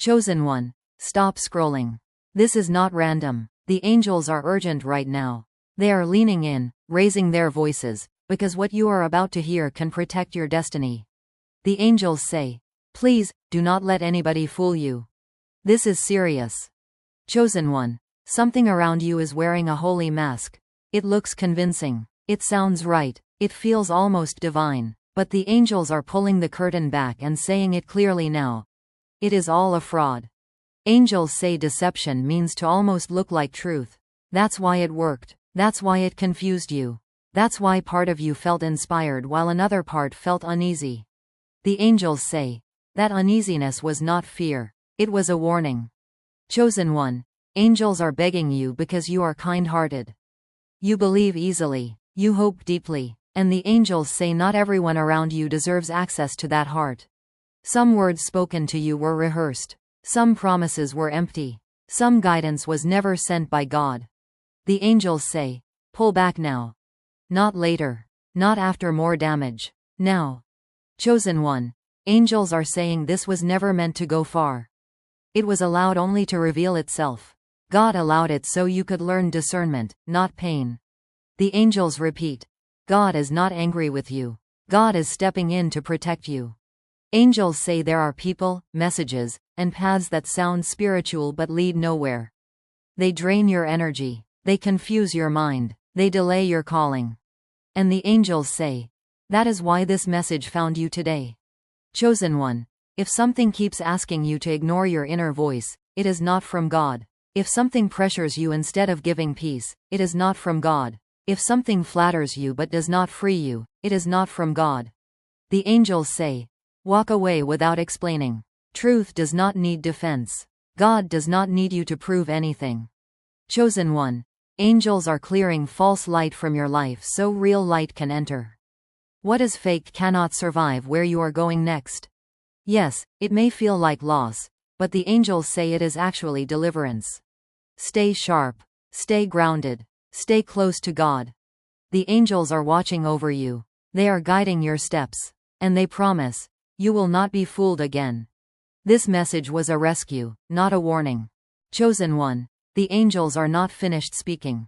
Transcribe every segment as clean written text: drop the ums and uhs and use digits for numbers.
Chosen one, stop scrolling. This is not random. The angels are urgent right now. They are leaning in, raising their voices, because what you are about to hear can protect your destiny. The angels say, please, do not let anybody fool you. This is serious. Chosen one, something around you is wearing a holy mask. It looks convincing. It sounds right. It feels almost divine. But the angels are pulling the curtain back and saying it clearly now. It is all a fraud. Angels say deception means to almost look like truth. That's why it worked. That's why it confused you. That's why part of you felt inspired while another part felt uneasy. The angels say, that uneasiness was not fear. It was a warning. Chosen one, angels are begging you because you are kind-hearted. You believe easily. You hope deeply. And the angels say not everyone around you deserves access to that heart. Some words spoken to you were rehearsed. Some promises were empty. Some guidance was never sent by God. The angels say, pull back now. Not later. Not after more damage. Now. Chosen one, angels are saying this was never meant to go far. It was allowed only to reveal itself. God allowed it so you could learn discernment, not pain. The angels repeat, God is not angry with you. God is stepping in to protect you. Angels say there are people, messages, and paths that sound spiritual but lead nowhere. They drain your energy. They confuse your mind. They delay your calling. And the angels say, that is why this message found you today. Chosen one, if something keeps asking you to ignore your inner voice, it is not from God. If something pressures you instead of giving peace, it is not from God. If something flatters you but does not free you, it is not from God. The angels say, walk away without explaining. Truth does not need defense. God does not need you to prove anything. Chosen one, angels are clearing false light from your life so real light can enter. What is fake cannot survive where you are going next. Yes, it may feel like loss, but the angels say it is actually deliverance. Stay sharp. Stay grounded. Stay close to God. The angels are watching over you. They are guiding your steps. And they promise, you will not be fooled again. This message was a rescue, not a warning. Chosen one, the angels are not finished speaking.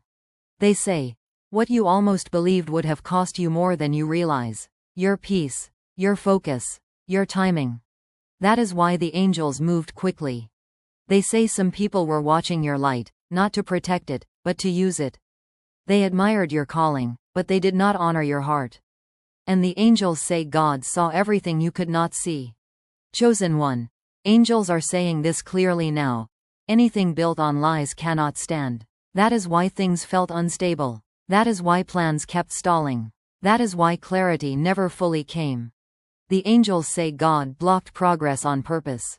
They say, what you almost believed would have cost you more than you realize. Your peace. Your focus. Your timing. That is why the angels moved quickly. They say some people were watching your light, not to protect it, but to use it. They admired your calling, but they did not honor your heart. And the angels say God saw everything you could not see. Chosen one, angels are saying this clearly now. Anything built on lies cannot stand. That is why things felt unstable. That is why plans kept stalling. That is why clarity never fully came. The angels say God blocked progress on purpose.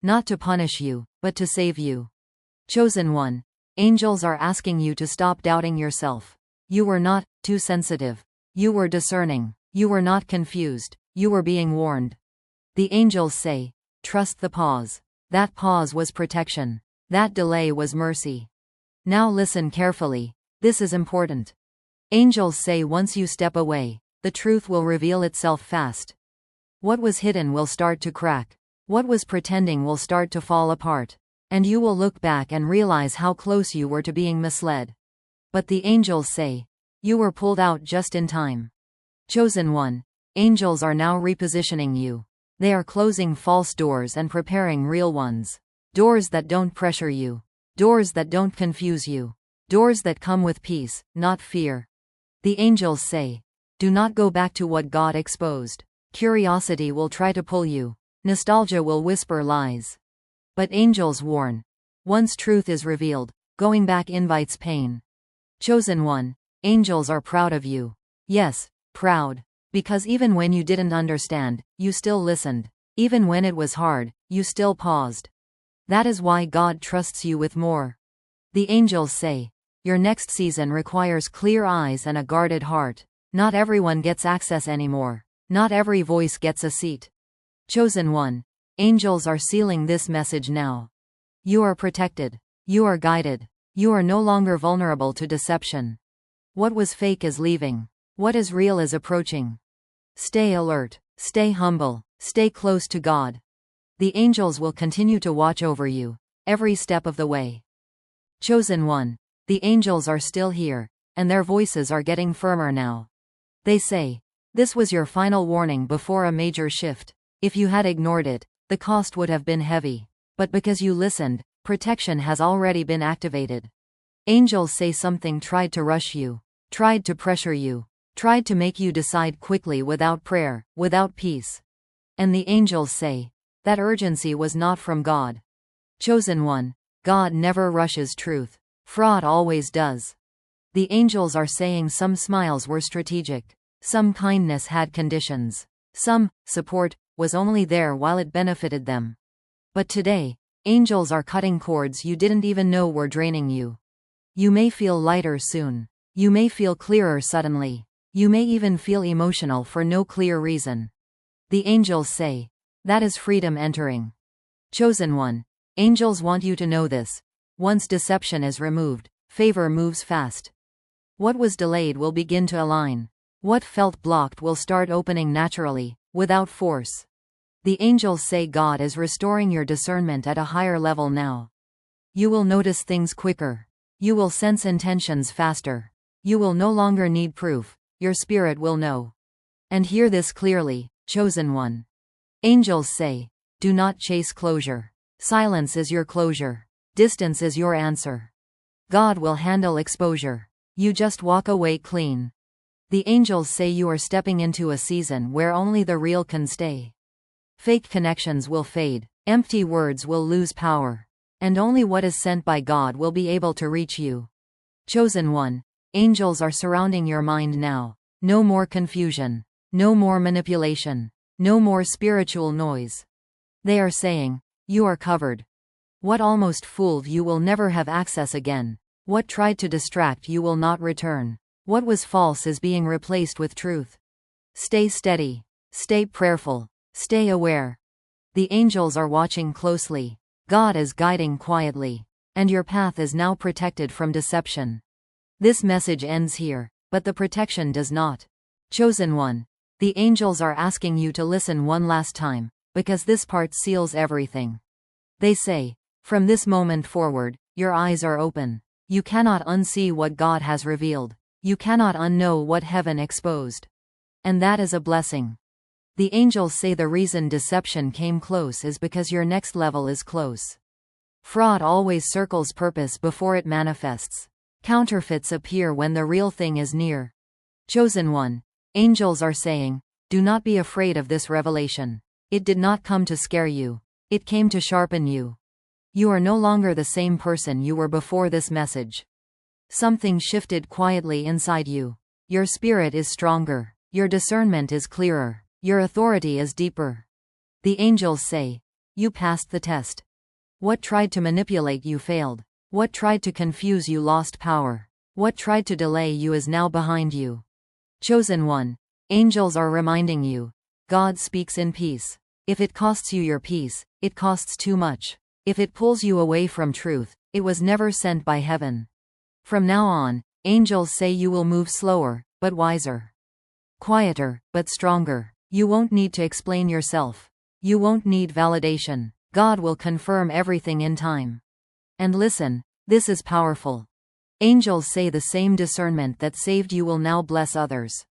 Not to punish you, but to save you. Chosen one, angels are asking you to stop doubting yourself. You were not too sensitive. You were discerning. You were not confused. You were being warned. The angels say, trust the pause. That pause was protection. That delay was mercy. Now listen carefully. This is important. Angels say once you step away, the truth will reveal itself fast. What was hidden will start to crack. What was pretending will start to fall apart. And you will look back and realize how close you were to being misled. But the angels say, you were pulled out just in time. Chosen one, angels are now repositioning you. They are closing false doors and preparing real ones. Doors that don't pressure you. Doors that don't confuse you. Doors that come with peace, not fear. The angels say, do not go back to what God exposed. Curiosity will try to pull you. Nostalgia will whisper lies. But angels warn. Once truth is revealed, going back invites pain. Chosen one, angels are proud of you. Yes, proud. Because even when you didn't understand, you still listened. Even when it was hard, you still paused. That is why God trusts you with more. The angels say, your next season requires clear eyes and a guarded heart. Not everyone gets access anymore. Not every voice gets a seat. Chosen one, angels are sealing this message now. You are protected. You are guided. You are no longer vulnerable to deception. What was fake is leaving. What is real is approaching. Stay alert. Stay humble. Stay close to God. The angels will continue to watch over you, every step of the way. Chosen one. The angels are still here, and their voices are getting firmer now. They say, this was your final warning before a major shift. If you had ignored it, the cost would have been heavy. But because you listened, protection has already been activated. Angels say something tried to rush you, tried to pressure you, tried to make you decide quickly without prayer, without peace. And the angels say, that urgency was not from God. Chosen one. God never rushes truth. Fraud always does. The angels are saying some smiles were strategic. Some kindness had conditions. Some support was only there while it benefited them. But today, angels are cutting cords you didn't even know were draining you. You may feel lighter soon. You may feel clearer suddenly. You may even feel emotional for no clear reason. The angels say, that is freedom entering. Chosen one. Angels want you to know this. Once deception is removed, favor moves fast. What was delayed will begin to align. What felt blocked will start opening naturally, without force. The angels say God is restoring your discernment at a higher level now. You will notice things quicker. You will sense intentions faster. You will no longer need proof. Your spirit will know. And hear this clearly, chosen one. Angels say, do not chase closure. Silence is your closure. Distance is your answer. God will handle exposure. You just walk away clean. The angels say you are stepping into a season where only the real can stay. Fake connections will fade. Empty words will lose power. And only what is sent by God will be able to reach you. Chosen one. Angels are surrounding your mind now. No more confusion. No more manipulation. No more spiritual noise. They are saying, you are covered. What almost fooled you will never have access again. What tried to distract you will not return. What was false is being replaced with truth. Stay steady. Stay prayerful. Stay aware. The angels are watching closely. God is guiding quietly. And your path is now protected from deception. This message ends here, but the protection does not. Chosen one. The angels are asking you to listen one last time, because this part seals everything. They say, from this moment forward, your eyes are open. You cannot unsee what God has revealed. You cannot unknow what heaven exposed. And that is a blessing. The angels say the reason deception came close is because your next level is close. Fraud always circles purpose before it manifests. Counterfeits appear when the real thing is near. Chosen one. Angels are saying, do not be afraid of this revelation. It did not come to scare you. It came to sharpen you. You are no longer the same person you were before this message. Something shifted quietly inside you. Your spirit is stronger. Your discernment is clearer. Your authority is deeper. The angels say, you passed the test. What tried to manipulate you failed. What tried to confuse you lost power. What tried to delay you is now behind you. Chosen one. Angels are reminding you. God speaks in peace. If it costs you your peace, it costs too much. If it pulls you away from truth, it was never sent by heaven. From now on, angels say you will move slower, but wiser. Quieter, but stronger. You won't need to explain yourself. You won't need validation. God will confirm everything in time. And listen, this is powerful. Angels say the same discernment that saved you will now bless others.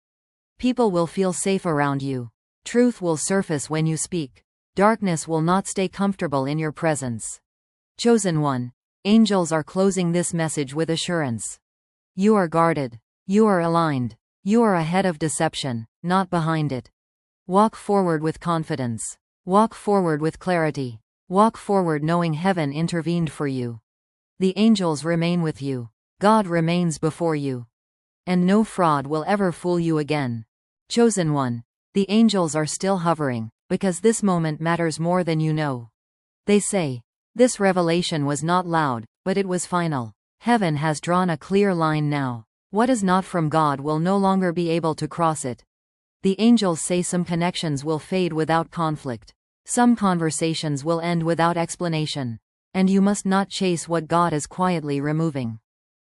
People will feel safe around you. Truth will surface when you speak. Darkness will not stay comfortable in your presence. Chosen one. Angels are closing this message with assurance. You are guarded. You are aligned. You are ahead of deception, not behind it. Walk forward with confidence. Walk forward with clarity. Walk forward knowing heaven intervened for you. The angels remain with you. God remains before you. And no fraud will ever fool you again. Chosen one. The angels are still hovering, because this moment matters more than you know. They say, this revelation was not loud, but it was final. Heaven has drawn a clear line now. What is not from God will no longer be able to cross it. The angels say some connections will fade without conflict. Some conversations will end without explanation. And you must not chase what God is quietly removing.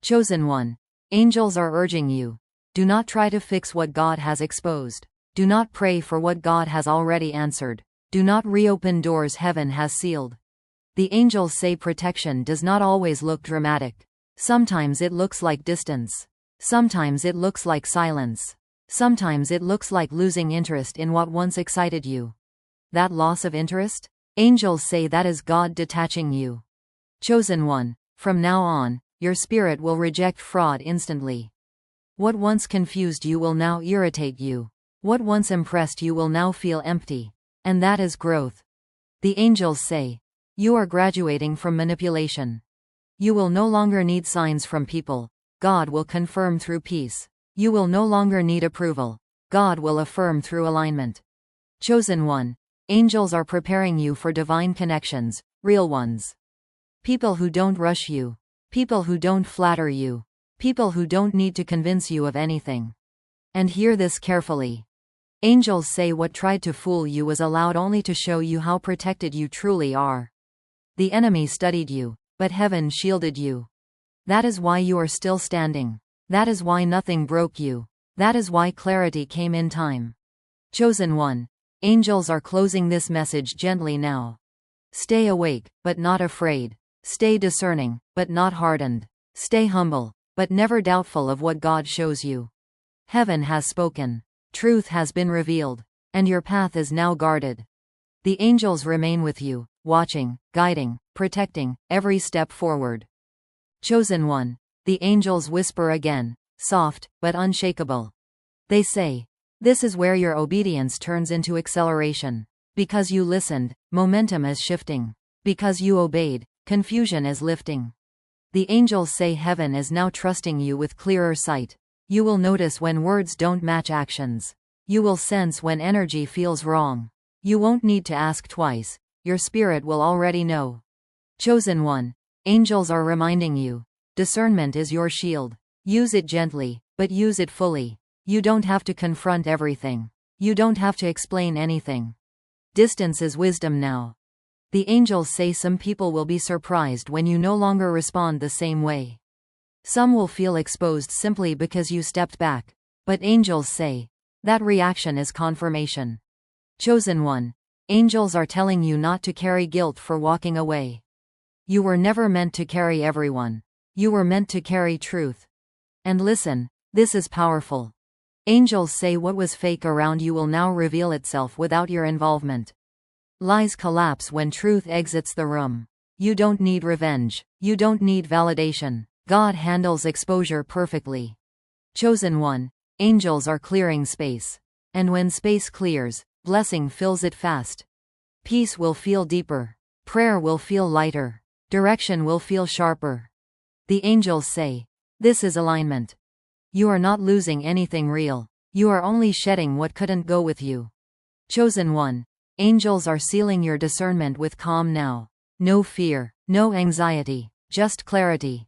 Chosen one. Angels are urging you. Do not try to fix what God has exposed. Do not pray for what God has already answered. Do not reopen doors heaven has sealed. The angels say protection does not always look dramatic. Sometimes it looks like distance. Sometimes it looks like silence. Sometimes it looks like losing interest in what once excited you. That loss of interest? Angels say that is God detaching you. Chosen one, from now on, your spirit will reject fraud instantly. What once confused you will now irritate you. What once impressed you will now feel empty. And that is growth. The angels say, you are graduating from manipulation. You will no longer need signs from people. God will confirm through peace. You will no longer need approval. God will affirm through alignment. Chosen one, angels are preparing you for divine connections, real ones. People who don't rush you. People who don't flatter you. People who don't need to convince you of anything. And hear this carefully. Angels say what tried to fool you was allowed only to show you how protected you truly are. The enemy studied you, but heaven shielded you. That is why you are still standing. That is why nothing broke you. That is why clarity came in time. Chosen one, angels are closing this message gently now. Stay awake, but not afraid. Stay discerning, but not hardened. Stay humble, but never doubtful of what God shows you. Heaven has spoken. Truth has been revealed. And your path is now guarded. The angels remain with you, watching, guiding, protecting, every step forward. Chosen one, the angels whisper again, soft, but unshakable. They say, this is where your obedience turns into acceleration. Because you listened, momentum is shifting. Because you obeyed, confusion is lifting. The angels say heaven is now trusting you with clearer sight. You will notice when words don't match actions. You will sense when energy feels wrong. You won't need to ask twice. Your spirit will already know. Chosen one, angels are reminding you. Discernment is your shield. Use it gently, but use it fully. You don't have to confront everything. You don't have to explain anything. Distance is wisdom now. The angels say some people will be surprised when you no longer respond the same way. Some will feel exposed simply because you stepped back. But angels say, that reaction is confirmation. Chosen one, angels are telling you not to carry guilt for walking away. You were never meant to carry everyone. You were meant to carry truth. And listen, this is powerful. Angels say what was fake around you will now reveal itself without your involvement. Lies collapse when truth exits the room. You don't need revenge. You don't need validation. God handles exposure perfectly. Chosen one, angels are clearing space. And when space clears, blessing fills it fast. Peace will feel deeper. Prayer will feel lighter. Direction will feel sharper. The angels say, this is alignment. You are not losing anything real. You are only shedding what couldn't go with you. Chosen one, angels are sealing your discernment with calm now. No fear, no anxiety, just clarity.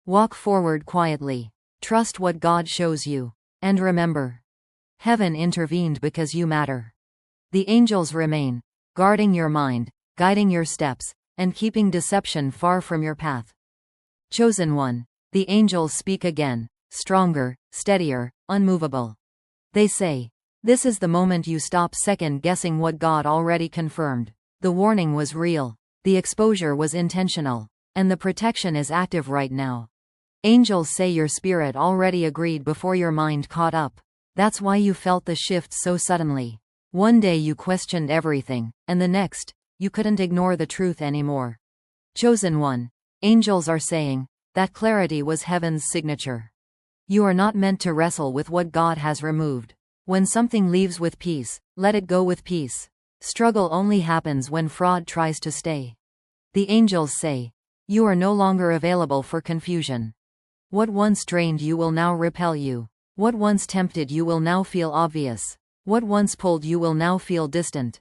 Walk forward quietly. Trust what God shows you. And remember, heaven intervened because you matter. The angels remain, guarding your mind, guiding your steps, and keeping deception far from your path. Chosen one, the angels speak again, stronger, steadier, unmovable. They say, this is the moment you stop second-guessing what God already confirmed. The warning was real, the exposure was intentional, and the protection is active right now. Angels say your spirit already agreed before your mind caught up. That's why you felt the shift so suddenly. One day you questioned everything, and the next, you couldn't ignore the truth anymore. Chosen one, angels are saying, that clarity was heaven's signature. You are not meant to wrestle with what God has removed. When something leaves with peace, let it go with peace. Struggle only happens when fraud tries to stay. The angels say, you are no longer available for confusion. What once drained you will now repel you. What once tempted you will now feel obvious. What once pulled you will now feel distant.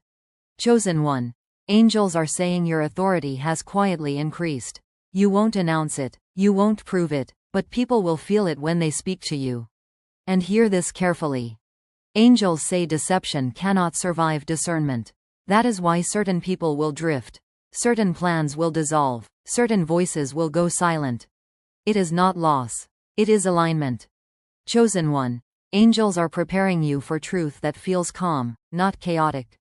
Chosen one, angels are saying your authority has quietly increased. You won't announce it, you won't prove it, but people will feel it when they speak to you. And hear this carefully. Angels say deception cannot survive discernment. That is why certain people will drift. Certain plans will dissolve. Certain voices will go silent. It is not loss. It is alignment. Chosen one, angels are preparing you for truth that feels calm, not chaotic.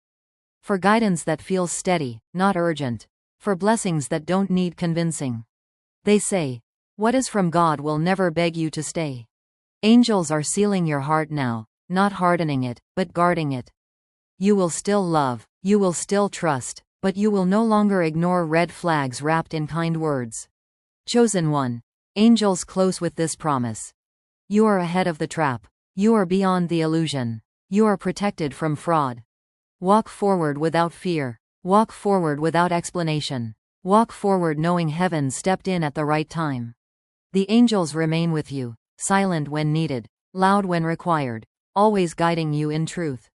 For guidance that feels steady, not urgent. For blessings that don't need convincing. They say, what is from God will never beg you to stay. Angels are sealing your heart now, not hardening it, but guarding it. You will still love, you will still trust, but you will no longer ignore red flags wrapped in kind words. Chosen one. Angels close with this promise. You are ahead of the trap. You are beyond the illusion. You are protected from fraud. Walk forward without fear. Walk forward without explanation. Walk forward knowing heaven stepped in at the right time. The angels remain with you, silent when needed, loud when required, always guiding you in truth.